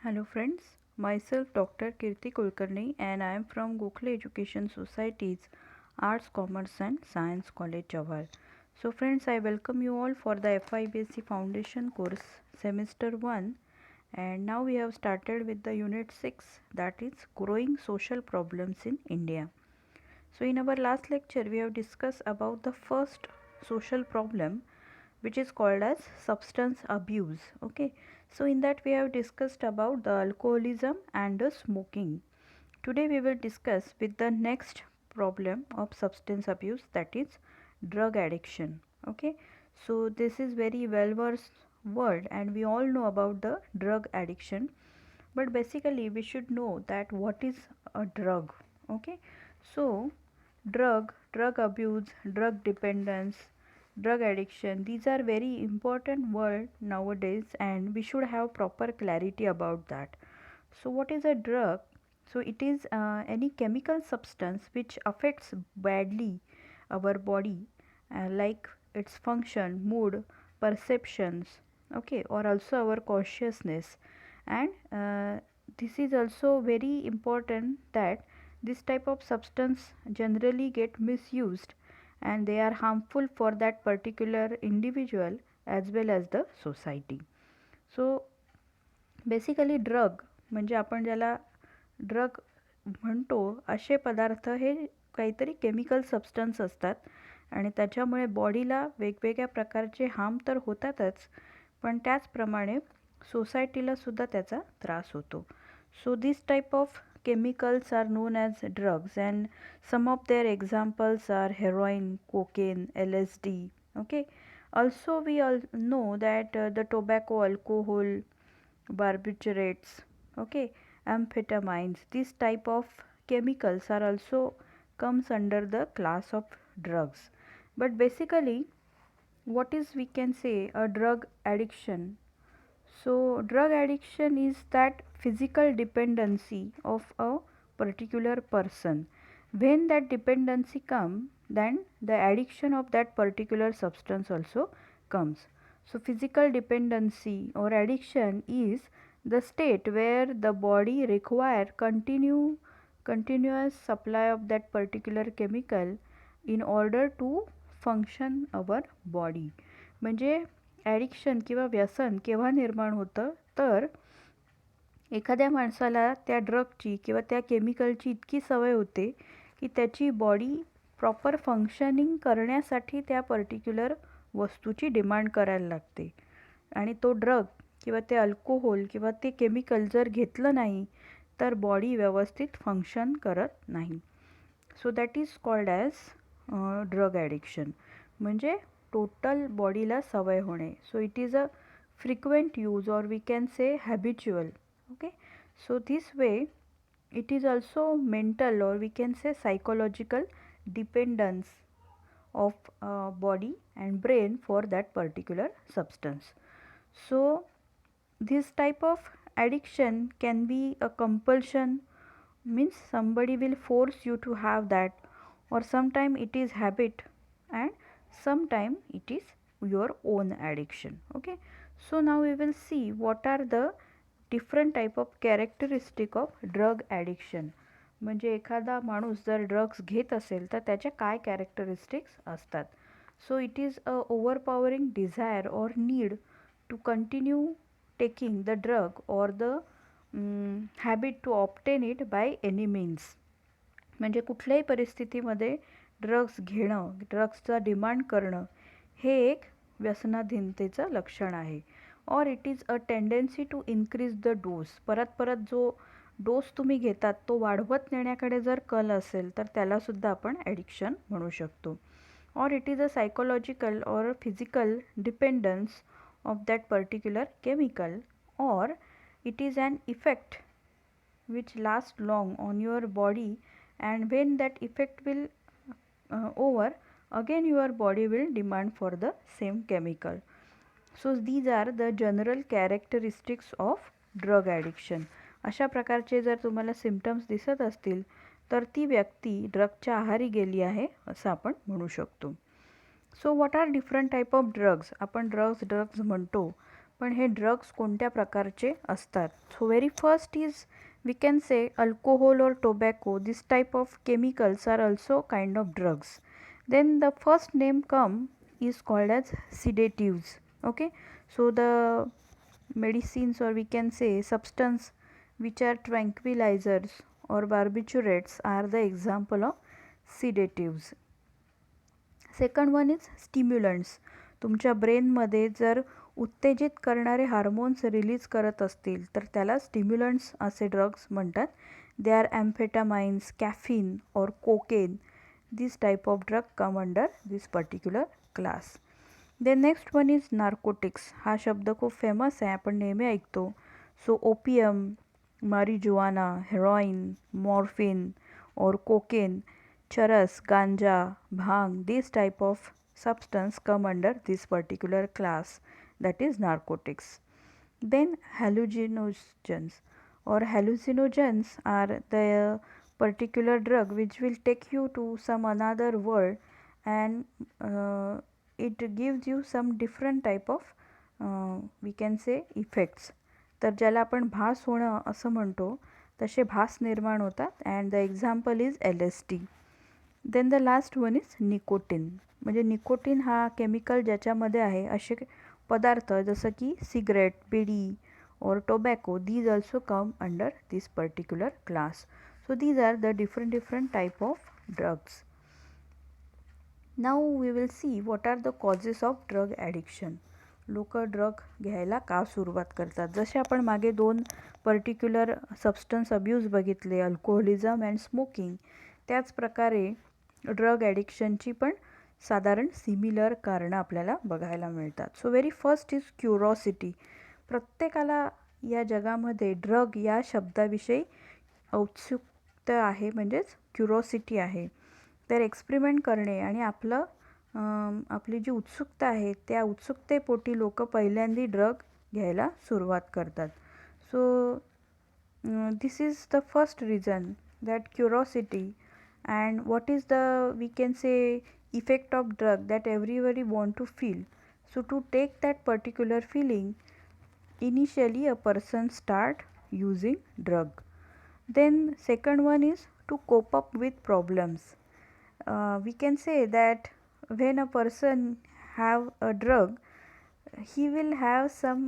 Hello friends, myself Dr. Kirti Kulkarni and I am from Gokhale Education Society's Arts, Commerce and Science College, Jawhar. So friends, I welcome you all for the FIBSc Foundation course semester 1, and now we have started with the unit 6, that is growing social problems in India. So in our last lecture we have discussed about the first social problem, which is called as substance abuse. Okay, so in that we have discussed about the alcoholism and the smoking. Today we will discuss with the next problem of substance abuse, that is drug addiction. Okay, so this is very well versed word and we all know about the drug addiction, but basically we should know that what is a drug. Okay, so drug abuse, drug dependence, drug addiction, these are very important words nowadays and we should have proper clarity about that. So what is a drug? So it is any chemical substance which affects badly our body, like its function, mood, perceptions, okay, or also our consciousness. And this is also very important that this type of substance generally get misused and they are harmful for that particular individual as well as the society. So basically drug म्हणजे आपण ज्याला drug म्हणतो असे पदार्थ हे काहीतरी chemical substance असतात आणि त्याच्यामुळे बॉडीला वेगवेगळ्या प्रकारचे हार्म तर होतातच, पण त्याचप्रमाणे सोसायटीला सुद्धा त्याचा त्रास होतो. सो this type of chemicals are known as drugs and some of their examples are heroin, cocaine, LSD. Okay, also we all know that the tobacco, alcohol, barbiturates, okay, amphetamines, these type of chemicals are also comes under the class of drugs. But basically what is we can say a drug addiction? So drug addiction is that physical dependency of a particular person. When that dependency comes, then the addiction of that particular substance also comes. So physical dependency or addiction is the state where the body require continuous supply of that particular chemical in order to function our body. म्हणजे addiction किंवा व्यसन केव्हा निर्माण होतं, तर एखाद्या माणसाला त्या ड्रगची किंवा त्या केमिकलची इतकी सवय होते की त्याची बॉडी प्रॉपर फंक्शनिंग करण्यासाठी त्या पर्टिक्युलर वस्तूची डिमांड करायला लागते आणि तो ड्रग किंवा ते अल्कोहोल किंवा ते केमिकल जर घेतलं नाही तर बॉडी व्यवस्थित फंक्शन करत नाही. So that is called as drug addiction, म्हणजे टोटल बॉडीला सवय होणे. सो it is a frequent use or we can say habitual. Okay, so this way it is also mental or we can say psychological dependence of body and brain for that particular substance. So this type of addiction can be a compulsion, means somebody will force you to have that, or sometime it is habit and sometime it is your own addiction. Okay, so now we will see what are the different type of characteristic of drug addiction. म्हणजे एखादा माणूस जर drugs घेत असेल तर त्याच्या काय characteristics असतात. So it is a overpowering desire or need to continue taking the drug or the habit to obtain it by any means. म्हणजे कुठल्याही परिस्थितीमध्ये ड्रग्स घेणं, ड्रग्सचा डिमांड करणं हे एक व्यसनाधीनतेचं लक्षण आहे. Or it is a tendency to increase the dose. परत परत जो डोस तुम्ही घेतात तो वाढवत नेण्याकडे जर कल असेल तर त्यालासुद्धा आपण ॲडिक्शन म्हणू शकतो. और इट इज अ सायकोलॉजिकल और physical dependence of that particular chemical, or it is an effect which lasts long on your body, and when that effect will over, again your body will demand for the same chemical. So these are the general characteristics of drug addiction. अशा प्रकारचे जर तुम्हाला symptoms दिसत असतील तर ती व्यक्ती ड्रगच्या आहारी गेली आहे असं आपण म्हणू शकतो. So what are different type of drugs? आपण ड्रग्स म्हणतो, पण हे ड्रग्स कोणत्या प्रकारचे असतात. So very first is we can say alcohol or tobacco. This type of chemicals are also kind of drugs. Then the first name come is called as sedatives. Okay, so the medicines, or we can say substance which are tranquilizers or barbiturates, are the example of sedatives. Second one is stimulants. तुमच्या ब्रेनमध्ये जर उत्तेजित करणारे hormones release करत असतील तर त्याला स्टिम्युलंट्स असे ड्रग्स म्हणतात. दे आर ॲम्फेटामाइन्स, कॅफिन और cocaine. This type of drug come under this particular class. Then next one is narcotics. हा शब्द खूप फेमस आहे, आपण नेहमी ऐकतो. सो ओपियम, मारिजुआना, हेरोइन, मॉर्फिन और cocaine, charas, ganja, bhang, these type of substance come under this particular class, that is narcotics. Then hallucinogens, or hallucinogens are the particular drug which will take you to some another world, and it gives you some different type of we can say effects. तर ज्याला आपण भास होणं असं म्हणतो तसे भास निर्माण होतात. And the example is LSD. Then the last one is nicotine. म्हणजे निकोटीन हा केमिकल ज्याच्यामध्ये आहे असे पदार्थ जसं की सिगरेट, बिडी और tobacco, these also come under this particular class. So these are the different type of drugs. Now we will see what are the causes of drug addiction. लोक ड्रग घ्यायला का सुरुवात करतात. जसे आपण मागे 2 पर्टिक्युलर सबस्टन्स अब्यूज बघितले, alcoholism and smoking, त्याच प्रकारे ड्रग ॲडिक्शनची पण साधारण सिमिलर कारणं आपल्याला बघायला मिळतात. So very first is curiosity. प्रत्येकाला या जगामध्ये ड्रग या शब्दाविषयी औत्सुकता आहे, म्हणजेच क्युरॉसिटी आहे. तर एक्सपेरिमेंट करणे आणि आपली जी उत्सुकता आहे त्या उत्सुकतेपोटी लोक पहिल्यांदा ड्रग घ्यायला सुरुवात करतात. So this is the first reason, that curiosity. And what is the, we can say, effect of drug that everybody want to feel. So to take that particular feeling, initially a person start using drug. Then second one is to cope up with problems. We can say that when a person have a drug, he will have some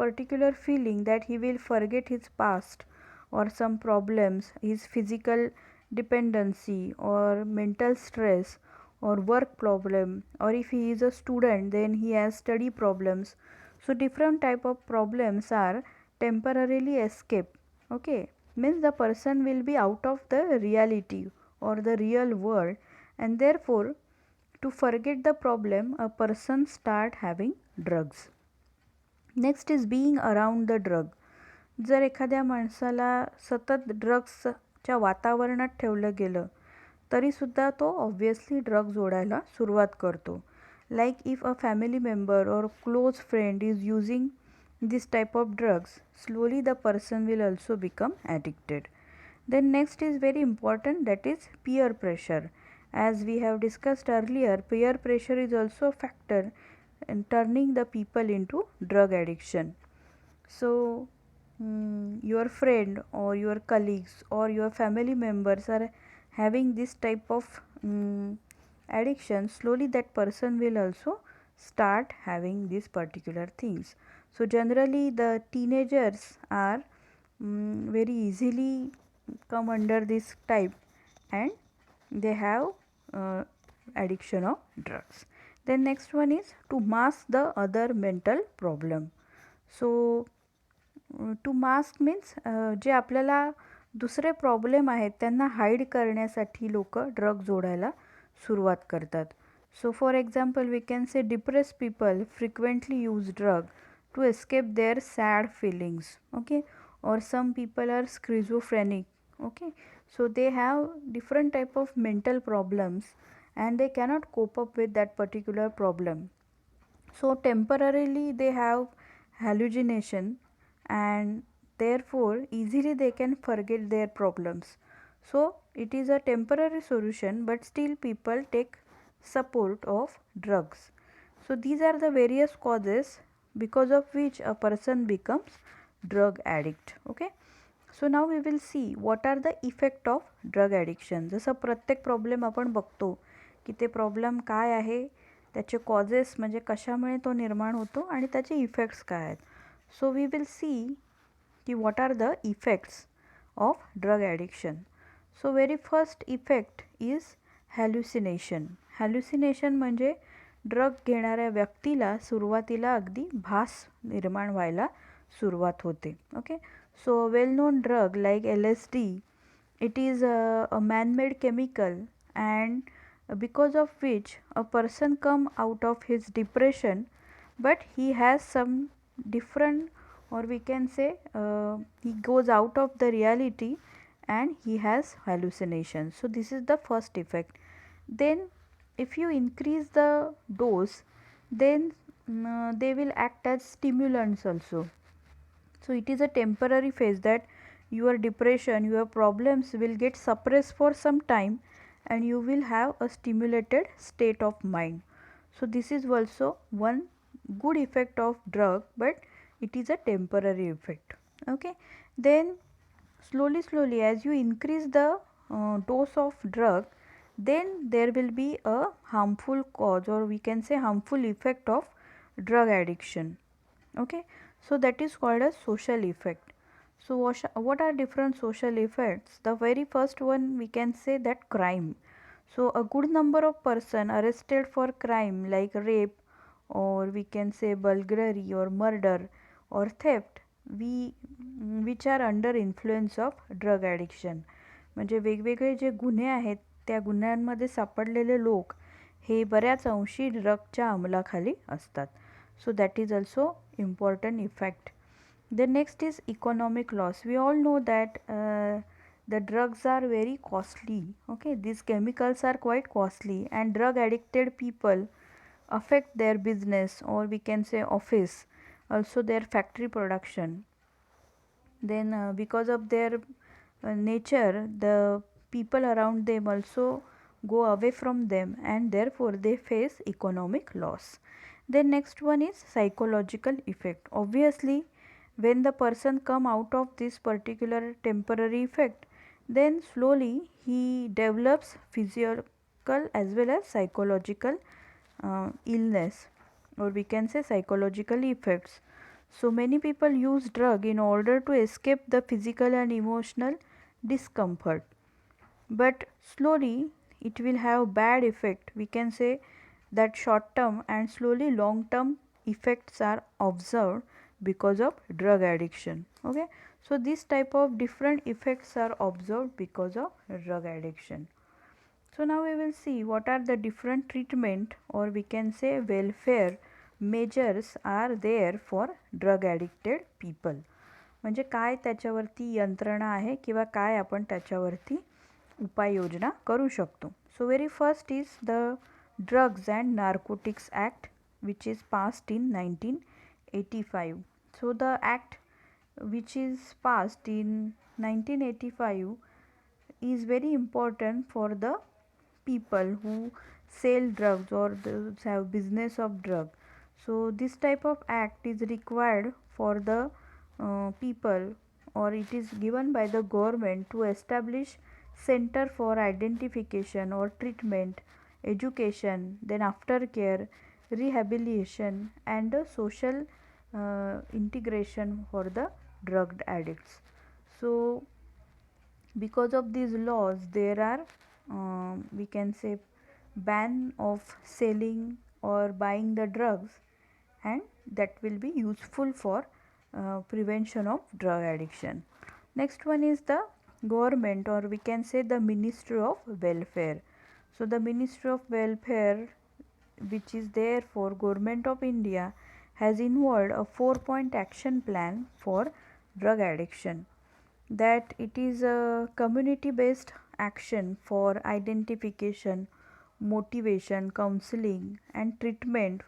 particular feeling that he will forget his past or some problems, his physical dependency or mental stress or work problem, or if he is a student then he has study problems. So different type of problems are temporarily escape. Okay, means the person will be out of the reality or the real world, and therefore to forget the problem a person start having drugs. Next is being around the drug. जर एखाद्या माणसाला सतत ड्रग्सच्या वातावरणात ठेवलं गेलं तरीसुद्धा तो obviously drug जोडायला सुरुवात करतो. Like if a family member or close friend is using this type of drugs, slowly the person will also become addicted. Then next is very important, that is peer pressure. As we have discussed earlier, peer pressure is also a factor in turning the people into drug addiction. So your friend or your colleagues or your family members are having this type of addiction, slowly that person will also start having these particular things. So generally the teenagers are very easily come under this type, and they have addiction of drugs. Then next one is to mask the other mental problem. So to mask means जे आपल्याला दुसरे problem आहेत त्यांना hide करण्यासाठी लोक drug जोडायला सुरुवात करतात. So for example we can say depress people frequently use drug to escape their sad feelings. Okay, or some people are schizophrenic. Okay, so they have different type of mental problems and they cannot cope up with that particular problem. So temporarily they have hallucination and therefore easily they can forget their problems. So it is a temporary solution, but still people take support of drugs. So these are the various causes because of which a person becomes drug addict. Okay, so now we will see what are the effect of drug addiction. जसं प्रत्येक problem आपण बघतो की ते problem काय आहे, त्याचे causes म्हणजे कशामुळे तो निर्माण होतो आणि त्याचे इफेक्ट्स काय आहेत. सो वी विल सी की what are the effects of drug addiction. So very first effect is hallucination. Hallucination म्हणजे ड्रग घेणाऱ्या व्यक्तीला सुरुवातीला अगदी भास निर्माण व्हायला सुरुवात होते. Okay, so well known drug like LSD, it is a man-made chemical, and because of which a person come out of his depression, but he has some different, or we can say he goes out of the reality and he has hallucinations. So this is the first effect. Then if you increase the dose, then they will act as stimulants also. So it is a temporary phase that your depression, your problems will get suppressed for some time and you will have a stimulated state of mind. So this is also one good effect of drug, but it is a temporary effect. Okay, then slowly as you increase the dose of drug, then there will be a harmful cause, or we can say harmful effect of drug addiction. Okay, so that is called a social effect. So what are different social effects? The very first one we can say that crime. So a good number of person arrested for crime like rape, or we can say burglary or murder or theft, which are under influence of drug addiction. म्हणजे वेगवेगळे जे गुन्हे आहेत त्या गुन्ह्यांमध्ये सापडलेले लोक हे बऱ्याच अंशी ड्रगच्या अंमलाखाली असतात. So that is also important effect. The next is economic loss. We all know that the drugs are very costly. Okay, these chemicals are quite costly, and drug addicted people affect their business, or we can say office, also their factory production. Then because of their nature, the people around them also go away from them, and therefore they face economic loss. Then next one is psychological effect. Obviously when the person come out of this particular temporary effect, then slowly he develops physical as well as psychological illness, or we can say psychological effects. So many people use drug in order to escape the physical and emotional discomfort, but slowly it will have bad effect. We can say that short term and slowly long term effects are observed because of drug addiction. Okay, so this type of different effects are observed because of drug addiction. So now we will see what are the different treatment, or we can say welfare measures are there for drug addicted people. म्हणजे काय त्याच्यावरती यंत्रणा आहे किंवा काय आपण त्याच्यावरती उपाययोजना करू शकतो. सो very first is the drugs and narcotics act, which is passed in 1985. So the act which is passed in 1985 is very important for the people who sell drugs or those have business of drug. So this type of act is required for the people, or it is given by the government to establish center for identification or treatment, education, then aftercare, rehabilitation, and social integration for the drug addicts. So because of these laws there are we can say ban of selling or buying the drugs, and that will be useful for prevention of drug addiction. Next one is the government, or we can say the Ministry of Welfare. So the Ministry of Welfare, which is there for Government of India, has involved a 4-point action plan for drug addiction. That it is a community based action for identification, motivation, counseling, and treatment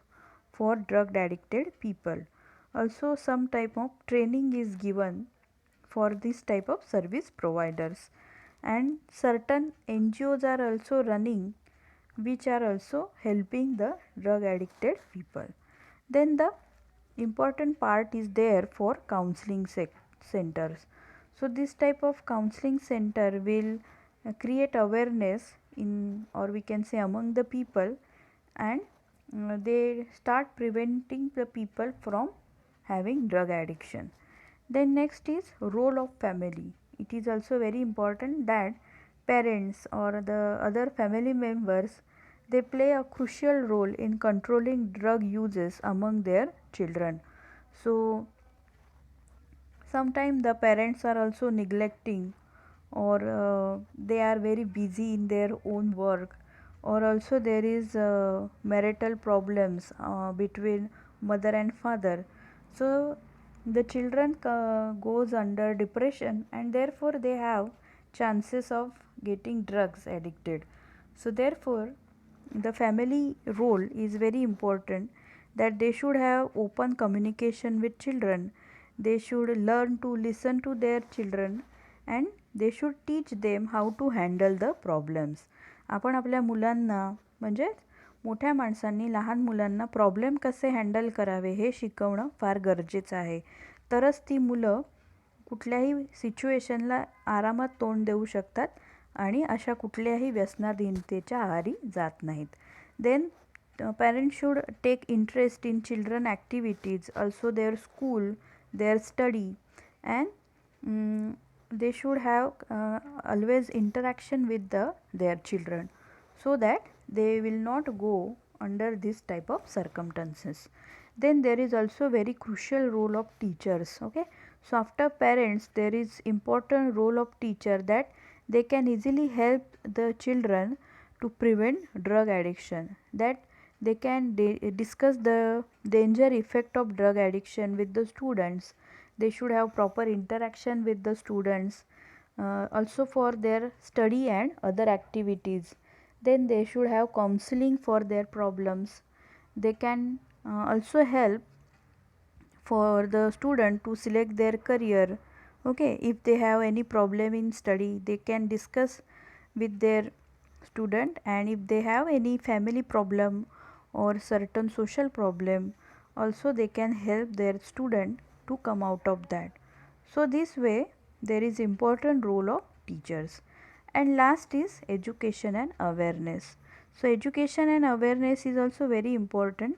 for drug addicted people. Also some type of training is given for this type of service providers, and certain NGOs are also running which are also helping the drug addicted people. Then the important part is there for counseling centers. So this type of counseling center will create awareness in, or we can say, among the people, and they start preventing the people from having drug addiction. Then next is role of family. It is also very important that parents or the other family members, they play a crucial role in controlling drug uses among their children. So sometimes the parents are also neglecting, or they are very busy in their own work, or also there is marital problems between mother and father. So the children goes under depression, and therefore they have chances of getting drugs addicted. So therefore the family role is very important, that they should have open communication with children. They should learn to listen to their children, and they should teach them how to handle the problems. आपण आपल्या मुलांना, म्हणजे मोठ्या माणसांनी लहान मुलांना problem कसे handle करावे हे शिकवणं फार गरजेचं आहे. तरच ती मुलं कुठल्याही सिच्युएशनला आरामात तोंड देऊ शकतात आणि अशा कुठल्याही व्यसनाधीनतेच्या आहारी जात नाहीत. Then parents should take interest in children activities, also their school, their study, and they should have always interaction with their children, so that they will not go under this type of circumstances. Then there is also very crucial role of teachers. Okay, so after parents there is important role of teacher, that they can easily help the children to prevent drug addiction, that they can discuss the danger effect of drug addiction with the students. They should have proper interaction with the students, also for their study and other activities. Then they should have counseling for their problems. They can also help for the student to select their career. Okay, if they have any problem in study, they can discuss with their student, and if they have any family problem or certain social problem, also they can help their student to come out of that. So this way there is important role of teachers. And last is education and awareness. So education and awareness is also very important.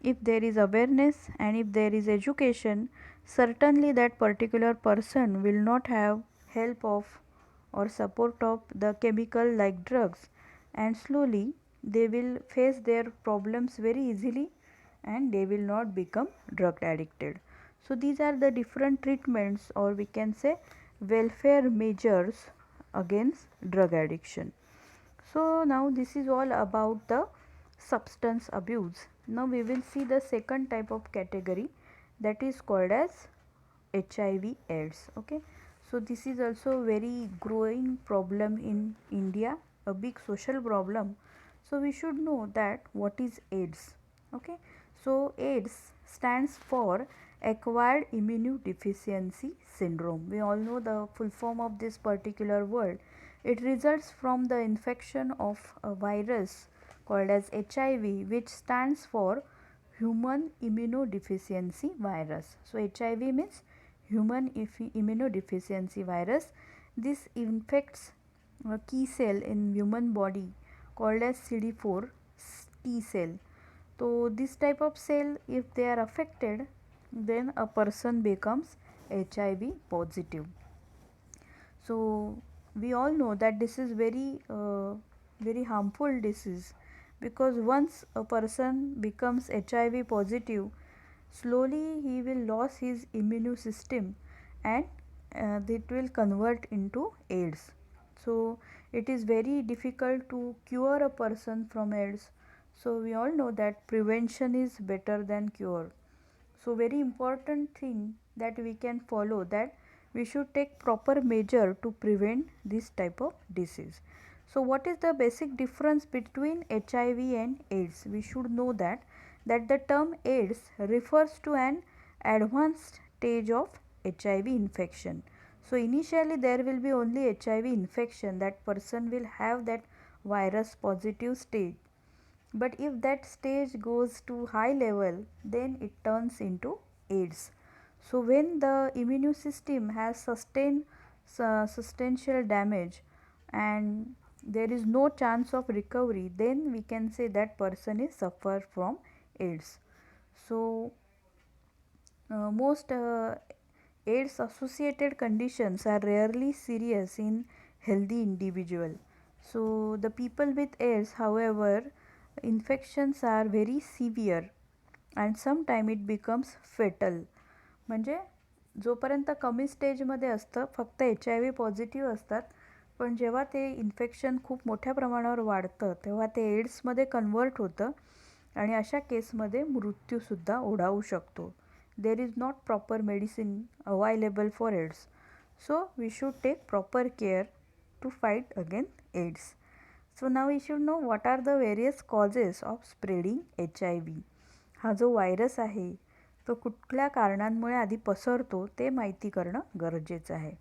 If there is awareness and if there is education, certainly that particular person will not have help of or support of the chemical like drugs, and slowly they will face their problems very easily, and they will not become drug addicted. So these are the different treatments, or we can say welfare measures against drug addiction. So now this is all about the substance abuse. Now we will see the second type of category, that is called as HIV AIDS. Okay, so this is also very growing problem in India, a big social problem. So we should know that what is AIDS. Okay, so AIDS stands for acquired immunodeficiency syndrome. We all know the full form of this particular word. It results from the infection of a virus called as HIV, which stands for human immunodeficiency virus. So HIV means human immunodeficiency virus. This infects a key cell in human body called as CD4 T cell. So this type of cell, if they are affected, then a person becomes HIV positive. So we all know that this is very harmful disease, because once a person becomes HIV positive, slowly he will lose his immune system, and it will convert into AIDS. So it is very difficult to cure a person from AIDS. So we all know that prevention is better than cure. So very important thing that we can follow, that we should take proper measure to prevent this type of disease. So what is the basic difference between HIV and AIDS? We should know that the term AIDS refers to an advanced stage of HIV infection. So initially there will be only HIV infection, that person will have that virus positive stage, But if that stage goes to high level, then it turns into AIDS. So when the immune system has sustained substantial damage and there is no chance of recovery, then we can say that person is suffer from AIDS. So most AIDS associated conditions are rarely serious in healthy individual. So the people with AIDS, however, infections are very severe and sometime it becomes fatal. म्हणजे जोपर्यंत कमी स्टेजमध्ये असतं फक्त HIV positive असतात, पण जेव्हा ते इन्फेक्शन खूप मोठ्या प्रमाणावर वाढतं तेव्हा ते एड्समध्ये कन्वर्ट होतं आणि अशा केसमध्ये मृत्यूसुद्धा ओढावू शकतो. There is not proper medicine available for AIDS. So we should take proper care to fight against AIDS. So now we should know what are the various causes of spreading HIV. हा जो virus आहे तो कुठल्या कारणांमुळे आधी पसरतो ते माहिती करणं गरजेचं आहे.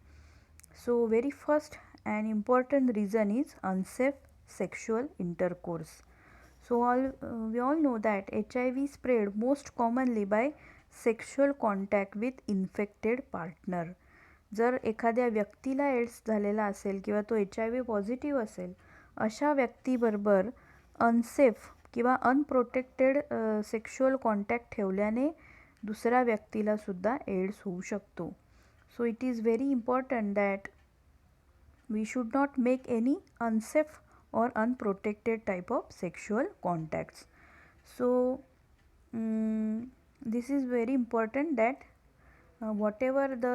सो very first and important reason is unsafe sexual intercourse. So we all know that HIV spread most commonly by sexual contact with infected partner. जर एखाद्या व्यक्तीला एड्स झालेला असेल किंवा तो HIV पॉझिटिव्ह असेल, अशा व्यक्तीबरोबर अनसेफ किंवा अनप्रोटेक्टेड सेक्शुअल कॉन्टॅक्ट ठेवल्याने दुसऱ्या व्यक्तीला सुद्धा एड्स होऊ शकतो. सो it is very important that we should not make any unsafe or unprotected type of sexual contacts. So this is very important that whatever the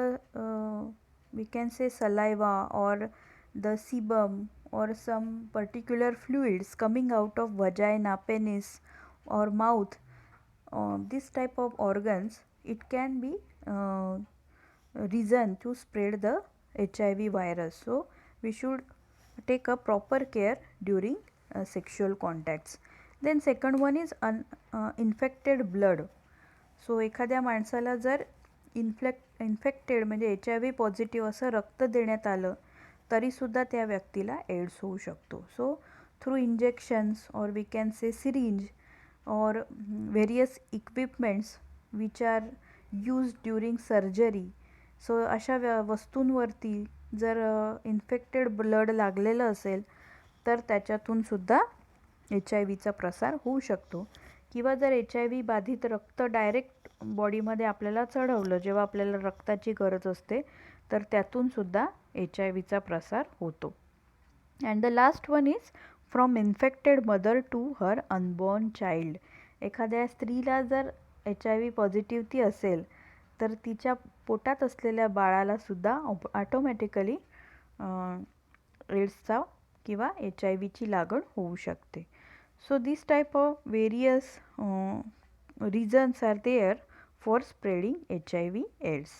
we can say saliva or the sebum or some particular fluids coming out of vagina, penis or mouth, this type of organs, it can be reason to spread the HIV virus. So we should take a proper care during sexual contacts. Then second one is infected blood. So एखाद्या माणसाला जर infected म्हणजे HIV positive असं रक्त देण्यात आलं तरीसुद्धा त्या व्यक्तीला एड्स होऊ शकतो. So through injections or we can say syringe or various equipments which are use during surgery. So अशा वस्तूंवरती जर इन्फेक्टेड ब्लड लागलेलं असेल तर त्याच्यातूनसुद्धा HIVचा प्रसार होऊ शकतो. किंवा जर HIV बाधित रक्त डायरेक्ट बॉडीमध्ये आपल्याला चढवलं जेव्हा आपल्याला रक्ताची गरज असते तर त्यातूनसुद्धा HIVचा प्रसार होतो. And the last one is from infected mother to her unborn child. एखाद्या स्त्रीला जर HIV पॉझिटिव्ह ती असेल तर तिच्या पोटात असलेल्या बाळालासुद्धा ऑटोमॅटिकली एड्सचा किंवा HIVची लागण होऊ शकते. So this type of various reasons are there for spreading HIV AIDS.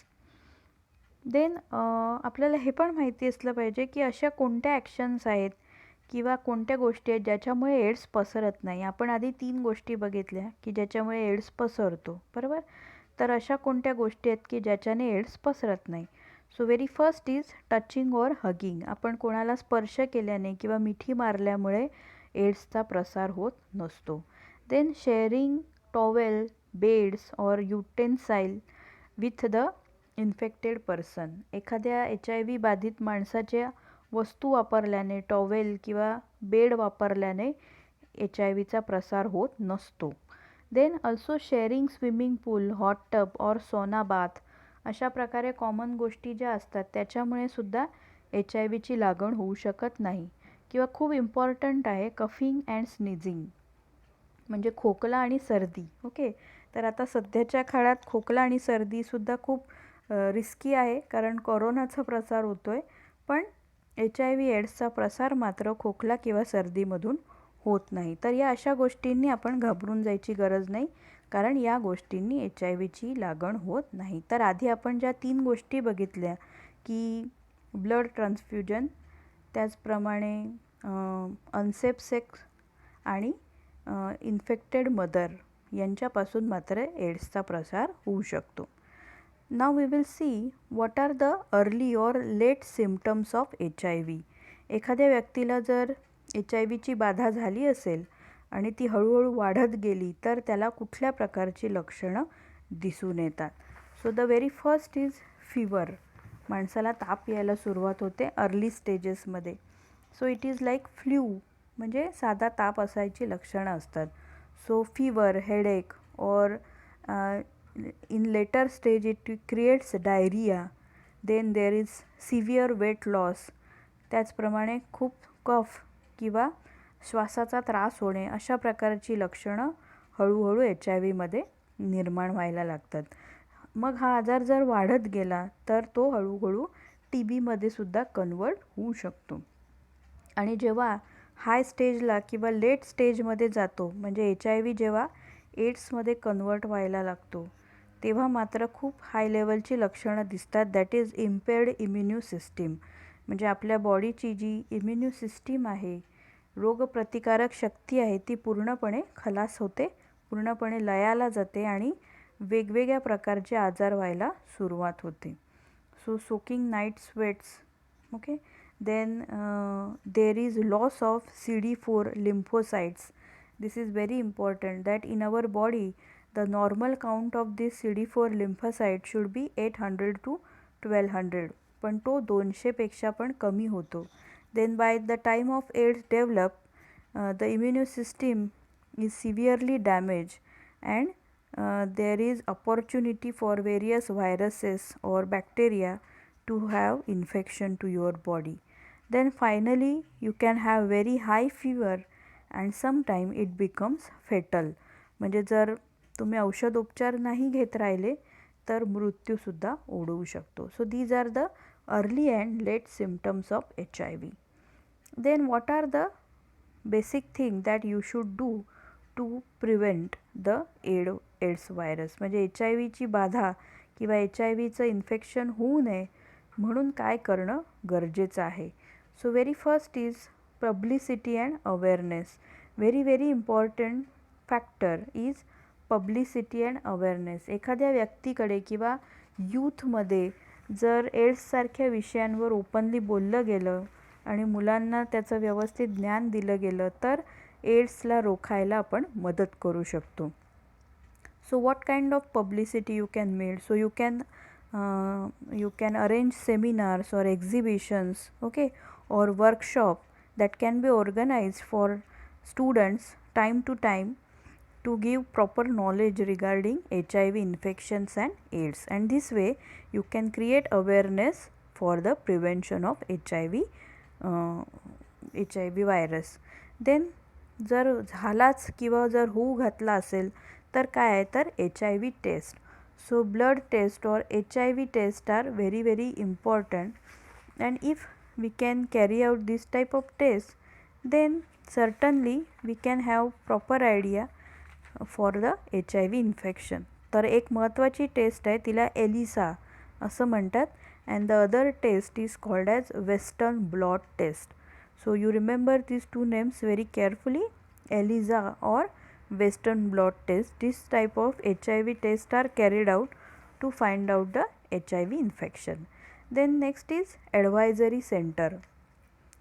Then आपल्याला हे पण माहिती असलं पाहिजे की अशा कोणत्या ॲक्शन्स आहेत किंवा कोणत्या गोष्टी आहेत ज्याच्यामुळे एड्स पसरत नाही. आपण आधी 3 गोष्टी बघितल्या की ज्याच्यामुळे एड्स पसरतो, बरोबर. तर अशा कोणत्या गोष्टी आहेत की ज्याच्याने एड्स पसरत नाही. सो व्हेरी फर्स्ट इज टचिंग और हगिंग. आपण कोणाला स्पर्श केल्याने किंवा मिठी मारल्यामुळे एड्सचा प्रसार होत नसतो. देन शेअरिंग टॉवेल, बेड्स और युटेन्साईल विथ द इन्फेक्टेड पर्सन. एखाद्या HIV बाधित माणसाच्या वस्तू वापरल्याने, टॉवेल किंवा बेड वापरल्याने HIVचा प्रसार होत नसतो. Then also sharing swimming pool, hot tub और सोना बाथ. अशा प्रकारे कॉमन गोष्टी ज्या असतात त्याच्यामुळे सुद्धा HIVची लागण होऊ शकत नाही. किंवा खूप इम्पॉर्टंट आहे कफिंग अँड स्नीझिंग म्हणजे खोकला आणि सर्दी. ओके, तर आता सध्याच्या काळात खोकला आणि सर्दीसुद्धा खूप रिस्की आहे कारण कोरोनाचा प्रसार होतो आहे. पण HIV एड्सचा प्रसार मात्र खोकला किंवा सर्दीमधून होत नाही. तर या अशा गोष्टींनी आपण घाबरून जायची गरज नाही कारण या गोष्टींनी HIVची लागण होत नाही. तर आधी आपण ज्या 3 गोष्टी बघितल्या की ब्लड ट्रान्सफ्युजन, त्याचप्रमाणे अनसेफ सेक्स आणि इन्फेक्टेड मदर यांच्यापासून मात्र एड्सचा प्रसार होऊ शकतो. Now we will see what are the early or late symptoms of HIV. एखाद्या व्यक्तीला जर HIVची बाधा झाली असेल आणि ती हळूहळू वाढत गेली तर त्याला कुठल्या प्रकारची लक्षणं दिसून येतात. So the very first is fever. माणसाला ताप यायला सुरुवात होते अर्ली स्टेजेसमध्ये. So it is like flu, म्हणजे साधा ताप असायची लक्षणं असतात. सो फीवर, हेडेक और in later stage it creates diarrhoea. Then there is severe weight loss. त्याचप्रमाणे खूप कफ किंवा श्वासाचा त्रास होणे अशा प्रकारची लक्षणं हळूहळू HIV निर्माण व्हायला लागतात. मग हा आजार जर वाढत गेला तर तो हळूहळू TBमध्ये सुद्धा कन्वर्ट होऊ शकतो. आणि जेव्हा हाय स्टेजला किंवा लेट स्टेजमध्ये जातो, म्हणजे HIV जेव्हा एड्समध्ये कन्वर्ट व्हायला लागतो, तेव्हा मात्र खूप हाय लेवलची लक्षणं दिसतात. That is impaired immune system. म्हणजे आपल्या बॉडीची जी इम्युन्यू सिस्टीम आहे, रोगप्रतिकारक शक्ती आहे, ती पूर्णपणे खलास होते, पूर्णपणे लयाला जाते आणि वेगवेगळ्या प्रकारचे आजार व्हायला सुरुवात होते. So soaking night sweats. Okay. Then there is loss of CD4 lymphocytes. This is very important that in our body the normal count of this CD4 lymphocyte should be 800 to 1200, पण तो 200 पेक्षा पण कमी होतो. Then by the time of AIDS develop, the immune system is severely damaged and there is opportunity for various viruses or bacteria to have infection to your body. Then finally you can have very high fever and sometime it becomes fatal. म्हणजे जर तुम्ही औषधोपचार नाही घेत राहिले तर मृत्यूसुद्धा ओढवू शकतो. So these are the early and late symptoms of HIV. Then what are the basic thing that you should do to prevent the AIDS virus? म्हणजे HIVची बाधा किंवा HIVचं इन्फेक्शन होऊ नये म्हणून काय करणं गरजेचं आहे. सो very first is publicity and awareness. Very important factor is publicity and awareness. एखाद्या व्यक्तीकडे किंवा यूथमध्ये जर एड्ससारख्या विषयांवर ओपनली बोललं गेलं आणि मुलांना त्याचं व्यवस्थित ज्ञान दिलं गेलं तर एड्सला रोखायला आपण मदत करू शकतो. So what kind of publicity you can made? So you can arrange seminars or exhibitions, okay, or workshop that can be organized for students time to time to give proper knowledge regarding HIV infections and AIDS. And this way you can create awareness for the prevention of HIV virus. Then जर झालाच किंवा जर होऊ घातला असेल तर काय आहे तर HIV test. So blood test or HIV test are very important, and if we can carry out this type of test then certainly we can have proper idea for the HIV infection. तर एक महत्त्वाची test आहे, तिला ELISA असं म्हणतात, and the other test is called as Western blot test. So you remember these two names very carefully, ELISA or Western blot test. This type of HIV tests are carried out to find out the HIV infection. Then next is advisory center.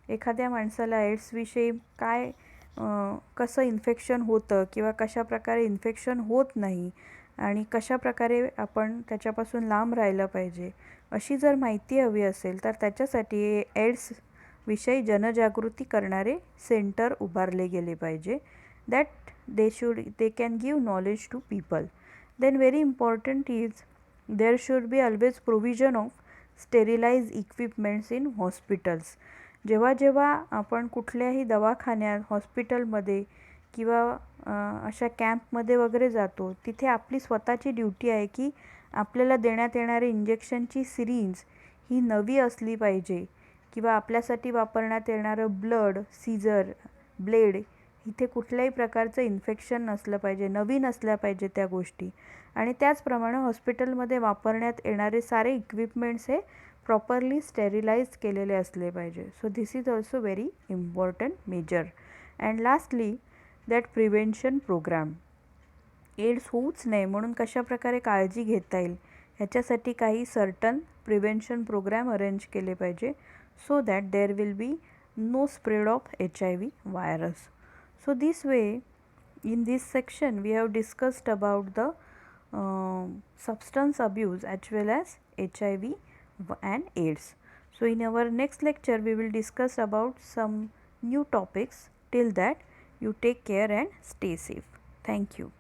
एखाद्या माणसाला एड्सविषयी काय कसं infection होतं किंवा कशाप्रकारे infection होत नाही आणि कशाप्रकारे आपण त्याच्यापासून लांब राहिलं पाहिजे अशी जर माहिती हवी असेल तर त्याच्यासाठी एड्सविषयी जनजागृती करणारे सेंटर उभारले गेले पाहिजे. That they can give knowledge to people. Then very important is there should be always provision of sterilized equipments in hospitals. जेव्हा आपण कुठल्याही दवाखान्यात, हॉस्पिटलमध्ये किंवा अशा कॅम्पमध्ये वगैरे जातो तिथे आपली स्वतःची ड्युटी आहे की आपल्याला देण्यात येणारे इंजेक्शनची सिरिंज ही नवी असली पाहिजे किंवा आपल्यासाठी वापरण्यात येणारं ब्लड, सीझर, ब्लेड इथे कुठल्याही प्रकारचं इन्फेक्शन नसलं पाहिजे, नवीन असल्या पाहिजे त्या गोष्टी. आणि त्याचप्रमाणे हॉस्पिटलमध्ये वापरण्यात येणारे सारे इक्विपमेंट्स हे प्रॉपरली स्टेरिलाइज केलेले असले पाहिजे. So this is also very important major. And lastly that prevention programme. AIDS होऊच नये म्हणून कशाप्रकारे काळजी घेता येईल ह्याच्यासाठी काही सर्टन प्रिव्हेन्शन प्रोग्राम अरेंज केले पाहिजे so that there will be no spread of HIV virus. So this way in this section we have discussed about the substance abuse as well as HIV and AIDS. So in our next lecture we will discuss about some new topics. Till that, you take care and stay safe. Thank you.